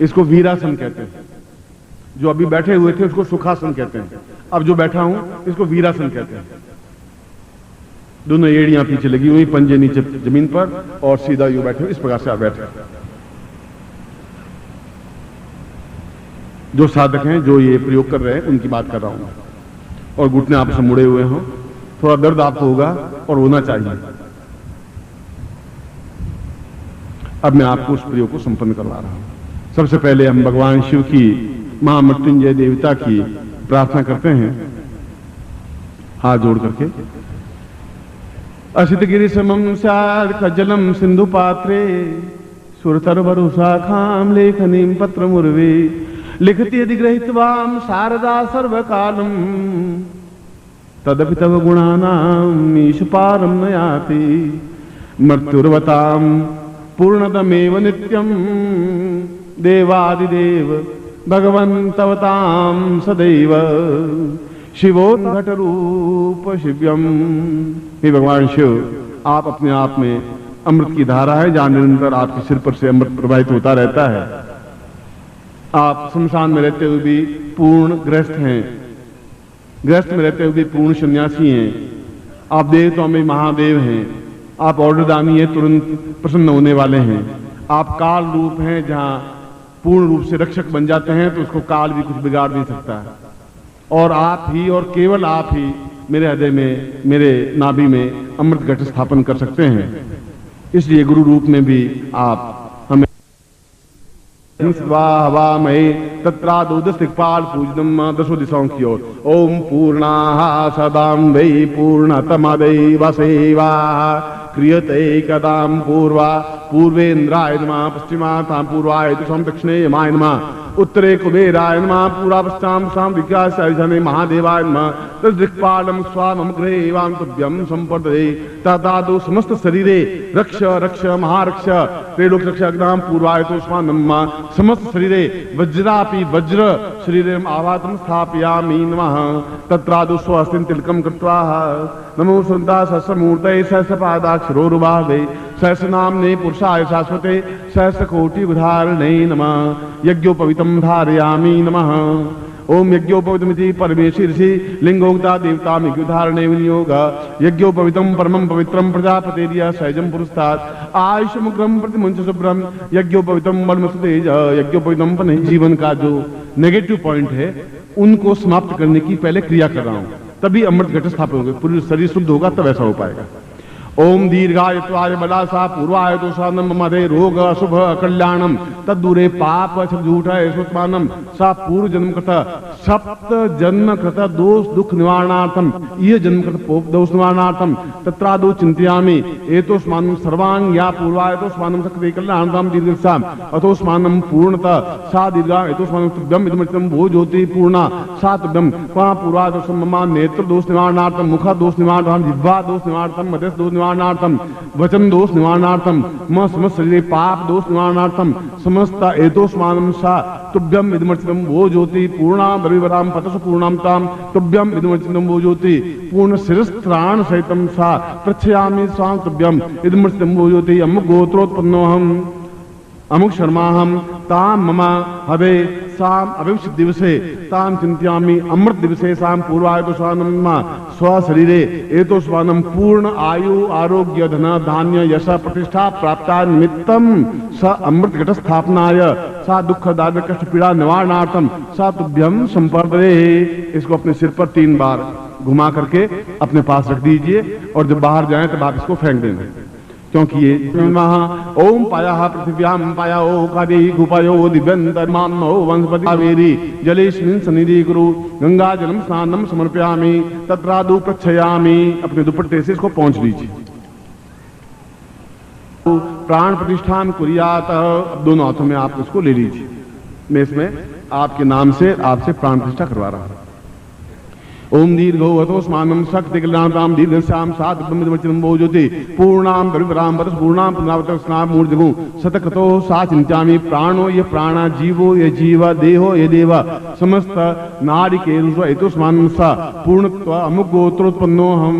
इसको वीरासन कहते हैं। जो अभी बैठे हुए थे उसको सुखासन कहते हैं, अब जो बैठा हूं इसको वीरासन कहते हैं। दोनों एड़ियां पीछे लगी हुई, पंजे नीचे जमीन पर और सीधा यूं बैठे, इस प्रकार से आप बैठे। जो साधक हैं, जो ये प्रयोग कर रहे हैं, उनकी बात कर रहा हूं। और घुटने आपस में मुड़े हुए हों, थोड़ा दर्द आपको होगा और होना चाहिए। अब मैं आपको उस प्रयोग को संपन्न करवा रहा हूं। सबसे पहले हम भगवान शिव की, महामृत्युंजय देवता की प्रार्थना करते हैं, हाथ जोड़ करके। असित गिरि समम स्यात् कज्जलम सिंधु पात्रे सुरतरवरु शाखाम लेखनीम पत्र मुर्वे लिखति यदि गृहीत्वाम शारदा सर्वकालम तदपि तव गुणानाम ईश पारम न याति मृत्युर्वताम पूर्णतमेव नित्यम देवादिदेव भगवन्तवतां सदैव शिवोद्घट रूप शिव्यम। हे भगवान शिव, आप अपने आप में अमृत की धारा है, जहां निरंतर आपके सिर पर से अमृत प्रवाहित होता रहता है। आप शमशान में रहते हुए भी पूर्ण गृहस्थ हैं, गृहस्थ में रहते हुए भी पूर्ण सन्यासी हैं। आप देवताओं में महादेव हैं, आप ऑर्डरदानी हैं, तुरंत प्रसन्न होने वाले हैं। आप काल रूप हैं, जहां पूर्ण रूप से रक्षक बन जाते हैं तो उसको काल भी कुछ बिगाड़ नहीं सकता है। और आप ही और केवल आप ही मेरे हृदय में, मेरे नाभि में अमृत घट स्थापन कर सकते हैं। इसलिए गुरु रूप में भी आप हमें स्वाहवामहे तत्रादुदस्तिक्पाल पूजनम दशो दिशाओं की ओर। ओम पूर्णाः सदां वै पूर्णतमदैव सेवा क्रियते कदां पूर्वा पूर्वेन्द्राय नमः पश्चिमातां पूर्वाय दिशां दक्षिणे यमाय नमः उत्तरे कुबेराय नमः पूर्वा पश्चाम शाम विकासाय महादेवाय नमः तद्दिक्पालम स्वामम गृहेवां तुभ्यं संपदे तदादो समस्त शरीरे रक्ष रक्ष महारक्ष त्रिलोक रक्ष अग्नाम पूर्वाय तो स्वानम समस्त शरीरे वज्रापि वज्र शरीरम आवातम स्थापयामि नमः तत्रादो स्वस्तिं तिलकम कृत्वा नमो सुरदा सहस्रमूर्तये सहस्रपादाक्षरोरुबावे सहस्रनाम्ने पुरुषाय शाश्वते सहस्रकोटि उदाहरणे नमः यज्ञोपवीतं धारयामि नमः। ओम यज्ञोपवीतमिति परमेशीर्षि लिंगोक्ता देवता यज्ञोधारणे विनियोग यज्ञोपवीतं परमं पवित्रं प्रजापतेर्य सहजं पुरस्तात् आयुषमुग्रं प्रतिमुंच शुभ्रम यज्ञोपवीतं बलमसुतेज यज्ञोपवीतं पर जीवन का जो नेगेटिव पॉइंट है उनको समाप्त करने की पहले क्रिया कर रहा हूं, तभी अमृत घट स्थापित होगा, पूरी शरीर शुद्ध होगा तब ऐसा हो पाएगा। ओम दीर्घायुत्वाय बलासा पूर्वाय दोषानम मदे रोग अशुभ कल्याणम तद्दूरे पाप झूठ सुत्मानम सा पूर्व जन्म कृत सप्त जन्म कृत दोष दुख निवारणार्थम ये जन्म कृत पोप दोष निवारणार्थम तत्रादो चिंतयामि एतोस्मानं सर्वांग या पूर्वाय तोस्मानं सक्रिय कल्याणार्थम दीर्घसाम अतोस्मानं पूर्णतः सा दीर्घा एतोस्मानं तुभ्यम इदमृतं भो ज्योति पूर्णा सा तुभ्यम क्वा पूर्वाय दोषम मम नेत्र दोष निवारणार्थम मुख दोष निवारणार्थम जिह्वा दोष निवारणार्थम मध्यस्थ दोष निवारणार्थम वचन दोष निवारणार्थम म समस्त शरीरे पाप दोष निवारणार्थम समस्त एतोस्मानं सा तुभ्यम इदमर्चितं वो ज्योति पूर्णा बलिवराम पतस पूर्णाम ताम तुभ्यम इदमर्चितं वो ज्योति पूर्ण शिरस्त्राण सहितं सा प्रच्छयामि स्वां तुभ्यम इदमर्चितं वो ज्योति अमुक गोत्रोत्पन्नोऽहम् अमुक शर्माहम ताम मम हवे साम अभिषिक्त दिवसे ताम चिंत्यामि अमृत दिवसे साम पूर्वाय तो स्वानम स्व शरीरे एतो स्वानम पूर्ण आयु आरोग्य धन धान्य यश प्रतिष्ठा प्राप्ता निमित्तम स अमृत घट स्थापनाय सा दुख दारिद्र्य कष्ट पीड़ा निवारणार्थम सा तुभ्यम संपर्दे। इसको अपने सिर पर 3 बार घुमा करके अपने पास रख दीजिए और जब बाहर जाएं तब आप इसको फेंक देंगे, क्योंकि ये ओम पाया पृथिव्याम पाया ओ कादे गुपायो दिव्यंतर्मानो वंशपति कावेरी जलेस्मिन् सन्निधि कुरु गंगा जलम स्नानम समर्पयामि तत्रादु प्रच्छयामि। अपने दुपट्टे से इसको पहुंच लीजिए। प्राण प्रतिष्ठान कुर्यात, अब दोनों हाथों में आप इसको ले लीजिए। मैं इसमें आपके नाम से आपसे प्राण प्रतिष्ठा करवा रहा हूं। ओम दीर्घो अतोस्मानं शक्ति कल्याणताम दीर्घश्याम सात ब्रह्मवचनं वो ज्योति पूर्णाम बलिवराम परस पूर्णाम पुनावत स्नाम मूर्धगु शतक्रतो सा चिंत्यामि। प्राणो ये प्राण जीवो ये जीव देहो ये देव समस्त नारिकेरुष एतोस्मानं सा पूर्णत्व अमुक गोत्रोत्पन्नो हम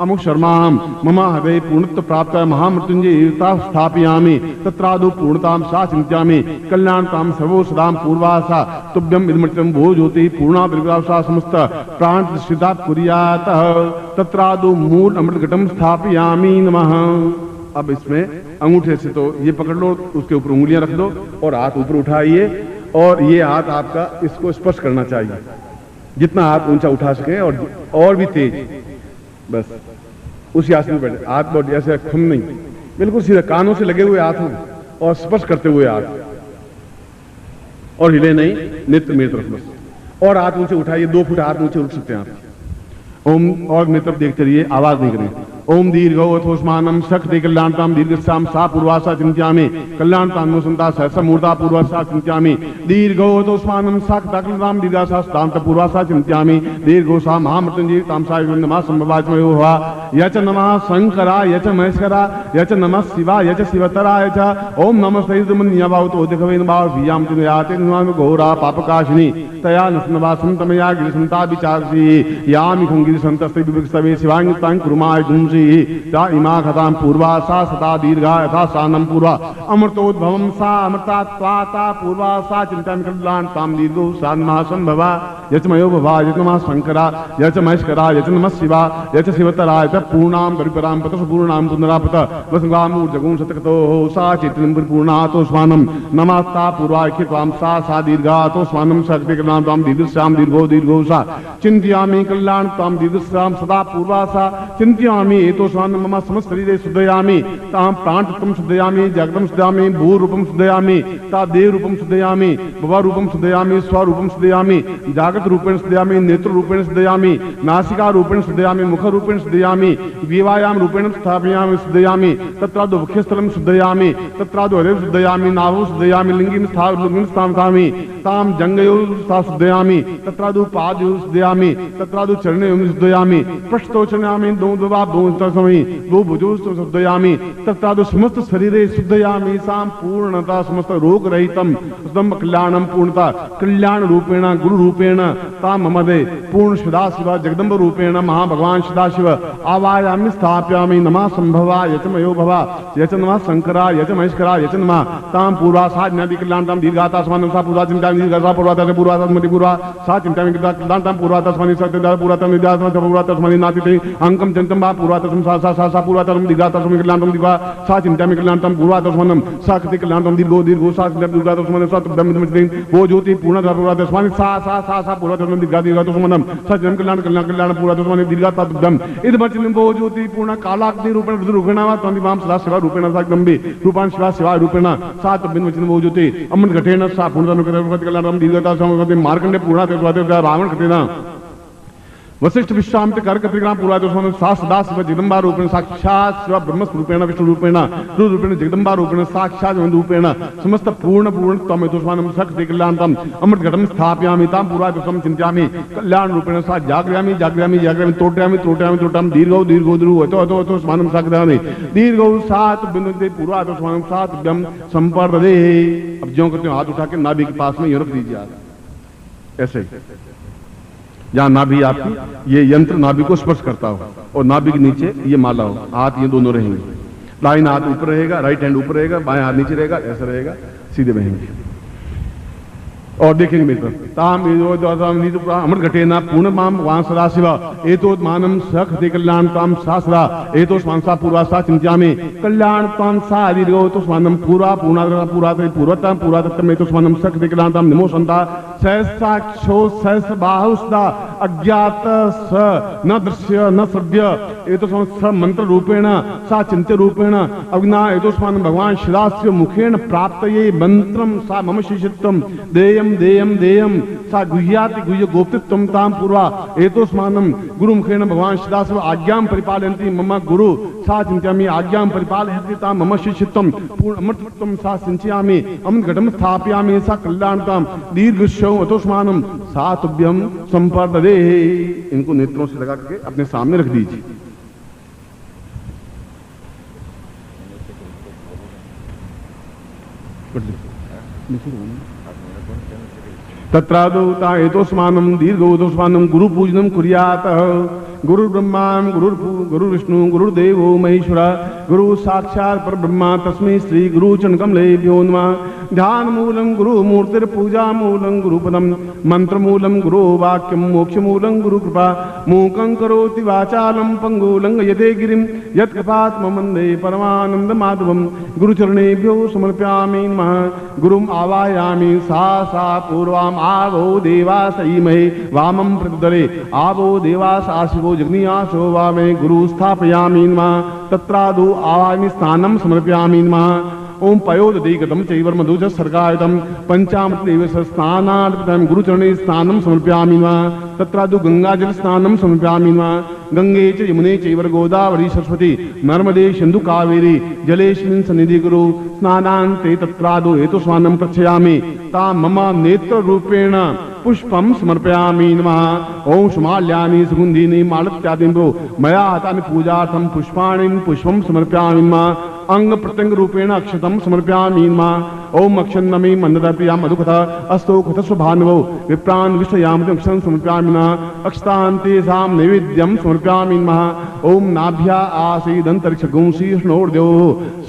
अमुक शर्माहम मम हृदय पूर्णत्व प्राप्त महामृत्युंजय स्थापयामि तत्रादौ पूर्णताम सा चिंत्यामि कल्याणताम सर्वो सदाम पूर्वासा तुभ्यम इदमृत्यम भो ज्योति पूर्णा विभासा समस्त प्राण प्रतिष्ठिता कुर्यात तत्रादौ मूल अमृत घटम स्थापयामि नमः। अब इसमें अंगूठे से तो ये पकड़ लो, उसके ऊपर उंगलियां रख दो और हाथ ऊपर उठाइए और ये हाथ आपका इसको स्पर्श करना चाहिए, जितना हाथ ऊंचा उठा सके और भी तेज, बस उसी आसन में बैठे। हाथ बहुत ऐसे खुम नहीं, बिल्कुल सीधा कानों से लगे हुए हाथ हों और स्पर्श करते हुए हाथ, और हिले नहीं, नेत्र मेरी तरफ बस। और हाथ ऊंचे उठाइए, 2 फुट हाथ ऊंचे उठ सकते हैं आप। ओम, और मेरी तरफ देखते रहिए, आवाज नहीं करें। ओम दीर्घोथोस्मानम शक्ति कल्याणताम दीर्घस्याम सा पूर्वासा चिंत्यामि कल्याणताम नुसंता सहसा मूर्धा पूर्वासा चिंत्यामि दीर्घोथोस्मानम शक्ति कल्याणताम दीर्घासा स्तांत पूर्वासा चिंत्यामि दीर्घोसा महामृत्युंजय तामसा नमः संभवाचमयो हुआ यच नमः शंकरा यच महेश्वरा यच नमः शिवा यच शिवतरा यच ओम नमस्ते तुमन्यवावतो दिखवेन भाव वियाम तिनयाते नमः घोरा पापकाशिनी तया नसनवासं तमया गिरिसंता विचारसी यामि खंगिरिसंतस्ते विविक्तवे शिवांग तां कुरुमाय गुंसी ता इमा खतां पूर्वासा सता दीर्घा यथा सानम पूर्वा अमृतोद्भवं सा अमृता त्वाता पूर्वासा चिंतामि कल्याणतां दीर्घो सान्मा संभवा यच मयो भवा यच नमः शंकरा यच महेश्वरा यच नमः शिवा यच शिवतरा यच पूर्णां परिपरां पतस पूर्णां पुनरापत वसंगामूर जगुं सतकतो सा चैतन्यं परिपूर्णातो स्वानम नमस्ता पूर्वाख्य त्वां सा दीर्घातो स्वानम शक्ति कल्याणतां दीर्घस्याम दीर्घो सा चिंत्यामि कल्याणतां दीर्घस्याम सदा पूर्वासा चिंत्यामि एतो स्वानम मम समस्त शरीरे शुद्धयामि तां प्राणतत्त्वं शुद्धयामि जगतं शुद्धयामि भू रूपं शुद्धयामि ता देव रूपं शुद्धयामि भव रूपं शुद्धयामि स्वरूपं शुद्धयामि जागृत रूपेण शुद्धयामि नेत्र रूपेण शुद्धयामि नासिका रूपेण शुद्धयामि मुख रूपेण शुद्धयामि विवायाम रूपेण स्थापयामि शुद्धयामि तत्रादो वक्षस्थलं शुद्धयामि तत्रादो हृदयं शुद्धयामि नाभौ शुद्धयामि लिंगिं स्थापयामि तां जंघयोः शुद्धयामि तत्रादो पादयोः शुद्धयामि तत्रादो चरणयोः शुद्धयामि पृष्ठतो चरणामि दो भुजो शुद्धयामि तत्रादो समस्त शरीरे शुद्धयामि सां पूर्णता समस्त रोग रहितं शुद्धं कल्याणं पूर्णता कल्याण रूपेण गुरु रूपेण तां ममदे पूर्ण सदाशिव जगदम्ब रूपेण महाभगवान सदाशिव आवायामि स्थापयामि नमः संभवा यच मयो भवा यच नमः शंकरा यच महेश्वरा यच नमः तां पूर्वासा ज्ञाति कल्याणतां दीर्घाता स्वानं सा पूर्वा चिंतामि दीर्घासा पूर्वाता च पूर्वाता स्मृति पूर्वा सा चिंतामि कल्याणतां पूर्वाता स्मृति सत्यदा पूर्वाता निद्याता च पूर्वाता स्मृति नातिते अंकं चंतं वा पूर्वाता सा पूर्वाता दीर्घाता स्मृति कल्याणतां दीर्घा सा चिंतामि कल्याणतां पूर्वाता स्वानं सा कृति कल्याणतां दीर्घो सा दीर्घाता स्वानं सा तुभ्यं वो ज्योति पूर्णता पूर्वाता स्वानं सा पूर्वाता दीर्घाता स्वानं सा जन्म कल्याण पूर्वाता स्वानं दीर्घाता तुभ्यं इदमचिनं वो ज्योति पूर्ण कालाग्नि रूपेण रूपेण वा त्वं सदा शिवा रूपेण सा गंभे रूपान शिवा रूपेण सा तुभ्यं वचनं वो ज्योति अमृत घटेन सा पूर्णता कल्याणतां दीर्घाता स्वानं मार्कंडे पूर्णता रावण घटेन वशिष्ठ विश्वामित्र कर्क त्रिग्राम पूर्वादोषण सा सदा शिव जगदम्बा रूपेण साक्षात शिव ब्रह्म रूपेण विष्णु रूपेण रूपेण जगदम्बा रूपेण साक्षात रूपेण समस्त पूर्ण तमेतोस्मानं शक्ति कल्याणतां अमृत घटं स्थापयामि तां पूर्वादोषं चिंत्यामि कल्याण रूपेण सा जागृयामि तोट्यामि दीर्घो अतो स्वानं साक्षामि दीर्घो सात बिंदुते पूर्वादोषं सात ब्रह्म संपर्दे। अब ज्यों करते हो हाथ उठा के नाभि के पास में ये रख दीजिए आप, ऐसे जहां नाभि आपकी ये यंत्र नाभि को स्पर्श करता हो और नाभि के नीचे ये माला हो, हाथ ये दोनों रहेंगे, दाहिना हाथ ऊपर रहेगा, राइट हैंड ऊपर रहेगा, बाएं हाथ नीचे रहेगा, ऐसा रहेगा, सीधे बहेंगे और देखेंगे मेरी तरफ ताम अमृत घटेना पूर्ण माम वां सदा शिवा एतो मानम सखते कल्याण ताम सासरा एतो स्वांसा पूर्वासा चिंत्यामि कल्याण ताम सा दीर्घो तो स्वानम पूरा पूर्वतम पूर्वातम एतो स्वानम सखते कल्याण ताम नमो संता सहसाक्षो सहस बाहुस्दा अज्ञात स न दृश्य न श्रव्य एतो स मंत्र रूपेण सा चिंत्य रूपेण अग्ना एतो स्वानम भगवान शिरास्य मुखेन प्राप्तये मंत्रम सा मम शिष्यत्वम देयम सा गुह्याति गुह्य गोप्तित्वं तां पूर्वा एतोस्मानं गुरुमुखेन भगवान सदाशिव आज्ञां परिपालयन्ति मम गुरु सा चिंत्यामि आज्ञां परिपालयन्ति तां मम शिष्यत्वं पूर्ण अमृतत्वं सा सिंचयामि अमृत घटं स्थापयामि सा कल्याणतां दीर्घश्यौ अतोस्मानं सा तुभ्यं संपर्ददे। इनको नेत्रों से लगा करके अपने सामने रख दीजिए। तत्रादौ ता एतोस्मानं दीर्घोदोस्मानं गुरु पूजनं कुर्यात् गुरुर्ब्रह्मा गुरुर्विष्णु गुरुर्देवो महेश्वर गुरु साक्षात् परब्रह्म तस्मै श्री गुरुचरणकमलेभ्यो नमः। ध्यान मूलं गुरु मूर्तिर्पूजा मूलं गुरुपदम मंत्र मूलं गुरु वाक्यम मोक्ष मूलं गुरु कृपा मूकं करोति वाचालं पंगुलं यते गिरिं यत्कृपात्मं वन्दे परमानंद माधवम। गुरुचरणेभ्यो समर्पयामि नमः। गुरुम् आवाहयामि सा पूर्वाम् आवो देवासईमहे वामं प्रतुदरे आवो देवास आशिवो जग्नियासो वामे गुरु स्थापयामि नमः। तत्रादौ आवाहयामि स्नानं समर्पयामि नमः। ओम पयोदधिगतं चैवर्मधुज सर्गायतं पंचामृतेव स्नानार्पितं गुरुचरणे स्नानं समर्पयामि नमः। तत्रादौ गंगाजल स्नानं समर्पयामि नमः। गंगे च यमुने चैव गोदावरी सरस्वती नर्मदे सिन्धु कावेरी जलेस्मिन् सन्निधि गुरु स्नानान्ते तत्रादौ हेतुस्नानं प्रक्षयामि ता मम नेत्र रूपेण पुष्पं समर्पयामि नमः। ओम सुमाल्यानि सुगन्धीनि मालत्यादिभ्यो मया हतानि पूजार्थं पुष्पाणि पुष्पं समर्पयामि नमः। अंग प्रत्यंग रूपेण अक्षतं समर्पयामि नमः। ओम अक्षन्नमे मन्ददर्पयां मधुकथा अस्तो कुतस्वभानुवो विप्रान् विषयामि अक्षतं समर्पयामि नमः। अक्षतान्ते सां नैवेद्यं समर्पयामि नमः। ओम नाभ्या आसीदन्तरिक्षगुंसि स्नोर्द्यो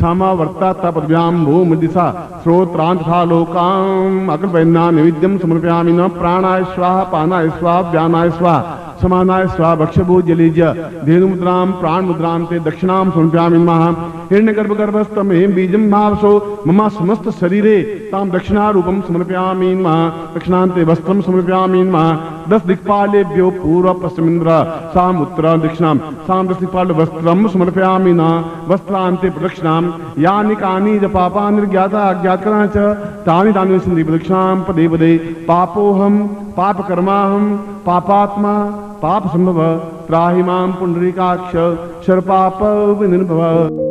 समावर्तात्तपद्भ्यां भूमदिशा श्रोत्रान्तथा लोकाम् अग्रवैन्ना नैवेद्यं समर्पयामि नमः। प्राणाय स्वाहा पानाय स्वाहा व्यानाय स्वाहा समानाय स्वाहा भक्षभो जलेज धेनुमुद्रां प्राणमुद्रां ते दक्षिणां समर्पयामि नमः। हिरण्यगर्भगर्भस्थं हेम बीजं भावसो मम समस्त शरीरे तां दक्षिणारूपं समर्पयामि नमः। दक्षिणान्ते वस्त्रं समर्पयामि नमः। 10 दिक्पालेभ्यो पूर्व पश्चिमेन्द्र साम उत्तर दक्षिणां साम 10 दिक्पाल वस्त्रं समर्पयामि नमः। वस्त्रान्ते प्रदक्षिणां यानि कानि च पापानि निर्ज्ञाता अज्ञातकराणि च तानि तानि सन्ति प्रदक्षिणां पदे पदे। पापोऽहं पापकर्माहं पापात्मा पाप संभव त्राहि मां पुंडरीकाक्ष शर्पाप विनिर्भव।